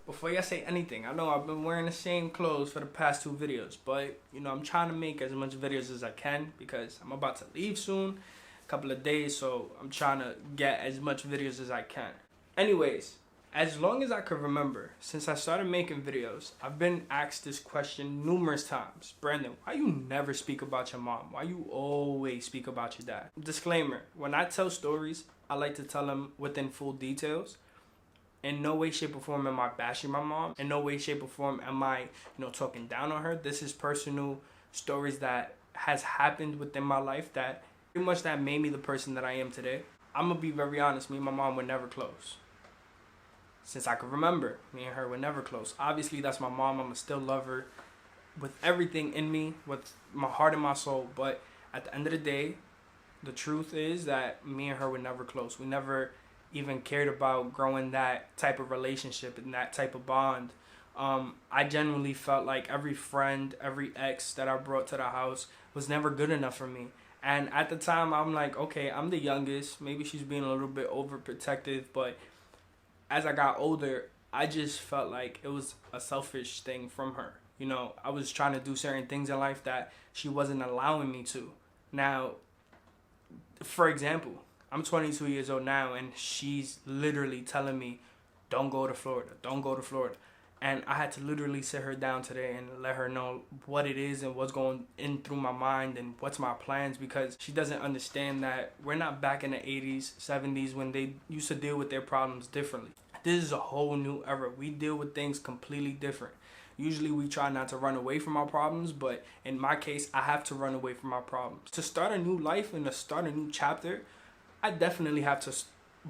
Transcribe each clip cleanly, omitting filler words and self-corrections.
before y'all say anything, I know I've been wearing the same clothes for the past 2 videos, but I'm trying to make as much videos as I can because I'm about to leave soon, a couple of days, so I'm trying to get as much videos as I can. Anyways, as long as I can remember, since I started making videos, I've been asked this question numerous times. Brandon, why you never speak about your mom? Why you always speak about your dad? Disclaimer, when I tell stories, I like to tell them within full details. In no way, shape, or form am I bashing my mom. In no way, shape, or form am I, talking down on her. This is personal stories that has happened within my life that pretty much that made me the person that I am today. I'm gonna be very honest, me and my mom were never close. Since I can remember, me and her were never close. Obviously, that's my mom. I'ma still love her with everything in me, with my heart and my soul. But at the end of the day, the truth is that me and her were never close. We never even cared about growing that type of relationship and that type of bond. I genuinely felt like every friend, every ex that I brought to the house was never good enough for me. And at the time, I'm like, okay, I'm the youngest. Maybe she's being a little bit overprotective. But as I got older, I just felt like it was a selfish thing from her. I was trying to do certain things in life that she wasn't allowing me to. Now, for example, I'm 22 years old now, and she's literally telling me, don't go to Florida, don't go to Florida. And I had to literally sit her down today and let her know what it is and what's going in through my mind and what's my plans, because she doesn't understand that we're not back in the 80s, 70s when they used to deal with their problems differently. This is a whole new era. We deal with things completely different. Usually we try not to run away from our problems, but in my case, I have to run away from my problems. To start a new life and to start a new chapter, I definitely have to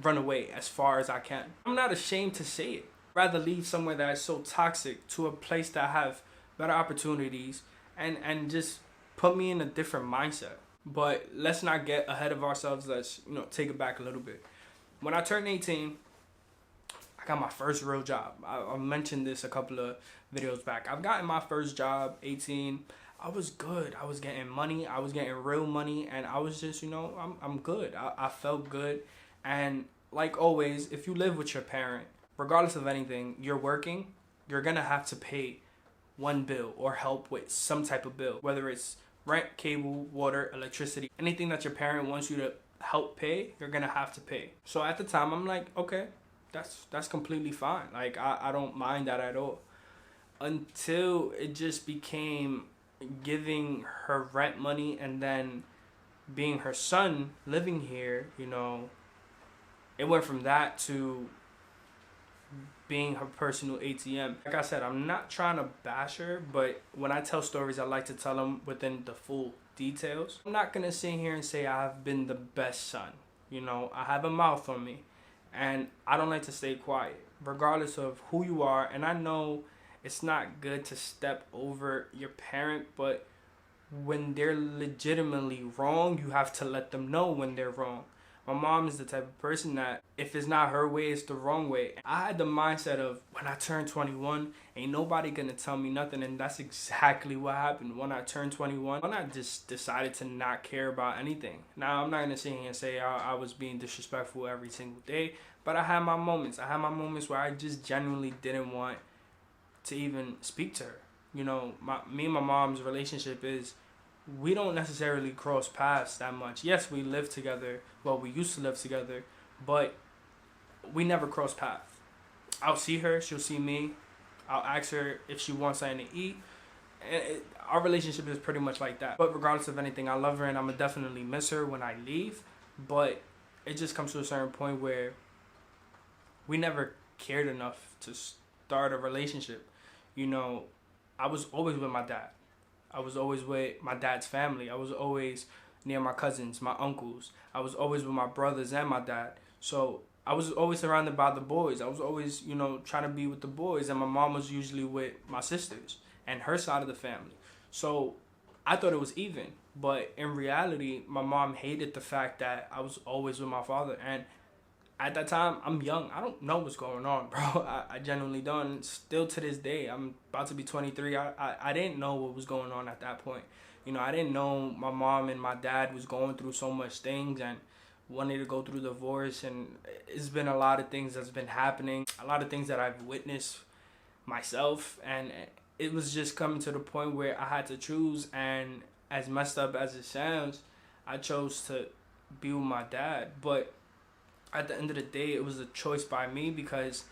run away as far as I can. I'm not ashamed to say it. I'd rather leave somewhere that is so toxic to a place that have better opportunities and just put me in a different mindset. But let's not get ahead of ourselves. Let's take it back a little bit. When I turned 18, I got my first real job. I mentioned this a couple of videos back. I've gotten my first job, 18. I was good. I was getting money. I was getting real money. And I was just, I'm good. I felt good. And like always, if you live with your parent, regardless of anything, you're working, you're going to have to pay one bill or help with some type of bill. Whether it's rent, cable, water, electricity, anything that your parent wants you to help pay, you're going to have to pay. So at the time, I'm like, okay, that's completely fine. Like, I don't mind that at all. Until it just became giving her rent money and then being her son living here, it went from that to being her personal ATM. Like I said, I'm not trying to bash her, but when I tell stories, I like to tell them within the full details. I'm not gonna sit here and say I've been the best son. I have a mouth on me, and I don't like to stay quiet, regardless of who you are. And I know it's not good to step over your parent, but when they're legitimately wrong, you have to let them know when they're wrong. My mom is the type of person that if it's not her way, it's the wrong way. I had the mindset of when I turned 21, ain't nobody gonna tell me nothing, and that's exactly what happened. When I turned 21, I just decided to not care about anything. Now, I'm not gonna sit here and say I was being disrespectful every single day, but I had my moments. I had my moments where I just genuinely didn't want to even speak to her. Me and my mom's relationship is, we don't necessarily cross paths that much. Yes, we live together. Well, we used to live together, but we never cross paths. I'll see her, she'll see me. I'll ask her if she wants something to eat. And our relationship is pretty much like that. But regardless of anything, I love her and I'm going to definitely miss her when I leave. But it just comes to a certain point where we never cared enough to start a relationship. I was always with my dad. I was always with my dad's family. I was always near my cousins, my uncles. I was always with my brothers and my dad. So I was always surrounded by the boys. I was always, trying to be with the boys. And my mom was usually with my sisters and her side of the family. So I thought it was even. But in reality, my mom hated the fact that I was always with my father. And at that time, I'm young. I don't know what's going on, bro. I genuinely don't. Still to this day, I'm about to be 23. I didn't know what was going on at that point. I didn't know my mom and my dad was going through so much things and wanted to go through divorce. And it's been a lot of things that's been happening. A lot of things that I've witnessed myself, and it was just coming to the point where I had to choose. And as messed up as it sounds, I chose to be with my dad. But at the end of the day, it was a choice by me because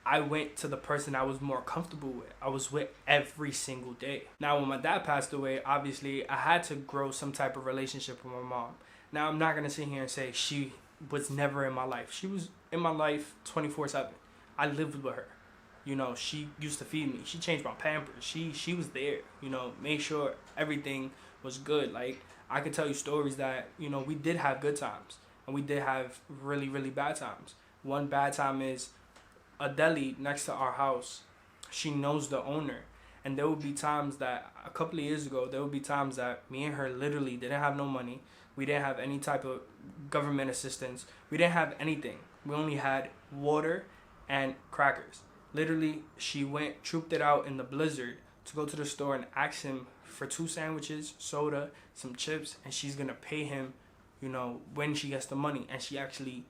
I went to the person I was more comfortable with. I was with every single day. Now, when my dad passed away, obviously, I had to grow some type of relationship with my mom. Now, I'm not going to sit here and say she was never in my life. She was in my life 24/7. I lived with her. You know, she used to feed me. She changed my Pampers. She was there, you know, made sure everything was good. Like, I could tell you stories that, you know, we did have good times. And we did have really, really bad times. One bad time is a deli next to our house. She knows the owner. And there would be times that, a couple of years ago, there would be times that me and her literally didn't have no money. We didn't have any type of government assistance. We didn't have anything. We only had water and crackers. Literally, she trooped it out in the blizzard to go to the store and ask him for 2 sandwiches, soda, some chips, and she's going to pay him, you know, when she gets the money. And she actually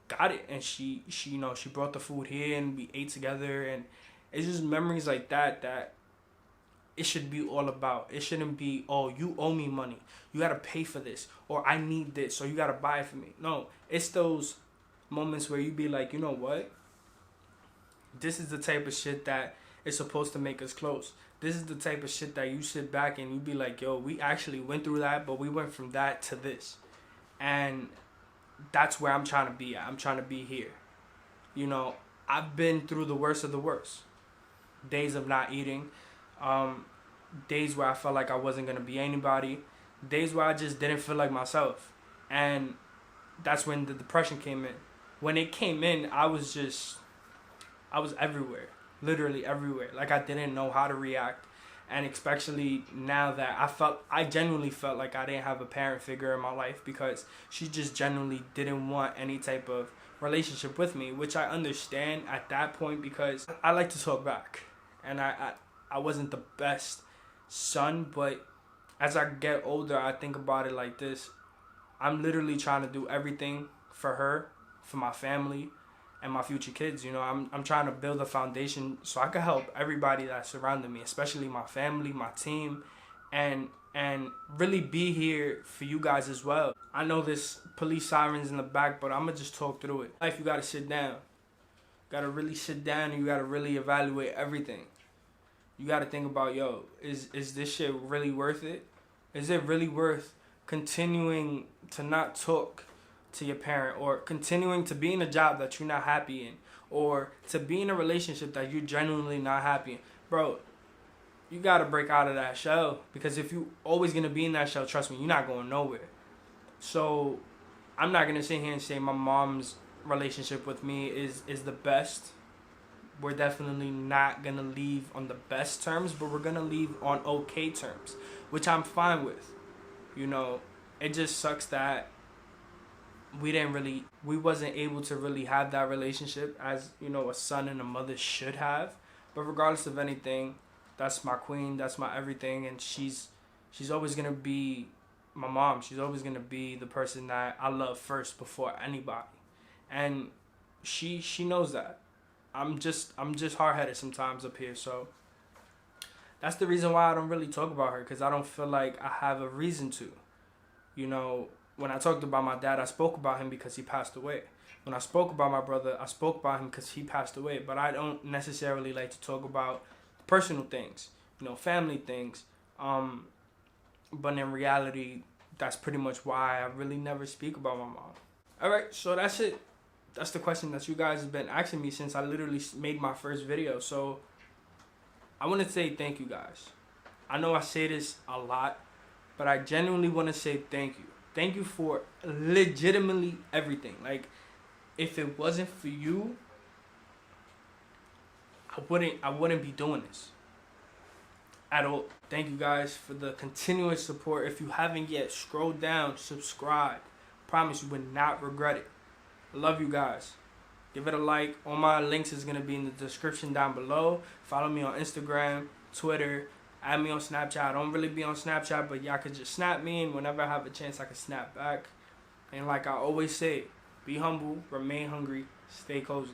got it, and she you know, she brought the food here and we ate together. And it's just memories like that it should be all about. It shouldn't be, oh, you owe me money, you gotta pay for this, or I need this, so you gotta buy it for me. No, it's those moments where you be like, you know what, this is the type of shit that is supposed to make us close. This is the type of shit that you sit back and you be like, yo, we actually went through that, but we went from that to this. And that's where I'm trying to be at. I'm trying to be here. You know, I've been through the worst of the worst. Days of not eating. Days where I felt like I wasn't going to be anybody. Days where I just didn't feel like myself. And that's when the depression came in. When it came in, I was everywhere. Literally everywhere. Like, I didn't know how to react. And especially now that I genuinely felt like I didn't have a parent figure in my life, because she just genuinely didn't want any type of relationship with me, which I understand at that point, because I like to talk back. And I wasn't the best son, but as I get older, I think about it like this. I'm literally trying to do everything for her, for my family, and my future kids. You know, I'm trying to build a foundation so I can help everybody that's surrounding me, especially my family, my team, and really be here for you guys as well. I know there's police sirens in the back, but I'm gonna just talk through it. Life, you gotta sit down. You gotta really sit down, and you gotta really evaluate everything. You gotta think about, yo, is this shit really worth it? Is it really worth continuing to not talk to your parent, or continuing to be in a job that you're not happy in, or to be in a relationship that you're genuinely not happy in? Bro, you gotta break out of that shell, because if you always gonna be in that shell, trust me, you're not going nowhere. So I'm not gonna sit here and say my mom's relationship with me is the best. We're definitely not gonna leave on the best terms, but we're gonna leave on okay terms, which I'm fine with. You know, it just sucks that we wasn't able to really have that relationship as, you know, a son and a mother should have. But regardless of anything, that's my queen, that's my everything, and she's always gonna be my mom. She's always gonna be the person that I love first before anybody, and she knows that. I'm just hard-headed sometimes up here, so that's the reason why I don't really talk about her, because I don't feel like I have a reason to. You know, when I talked about my dad, I spoke about him because he passed away. When I spoke about my brother, I spoke about him because he passed away. But I don't necessarily like to talk about personal things, you know, family things. But in reality, that's pretty much why I really never speak about my mom. All right, so that's it. That's the question that you guys have been asking me since I literally made my first video. So I want to say thank you guys. I know I say this a lot, but I genuinely want to say thank you. Thank you for legitimately everything. Like, if it wasn't for you, I wouldn't be doing this at all. Thank you guys for the continuous support. If you haven't yet, scroll down, subscribe. Promise you would not regret it. I love you guys. Give it a like. All my links is going to be in the description down below. Follow me on Instagram, Twitter. Add me on Snapchat. I don't really be on Snapchat, but y'all could just snap me, and whenever I have a chance, I can snap back. And like I always say, be humble, remain hungry, stay cozy.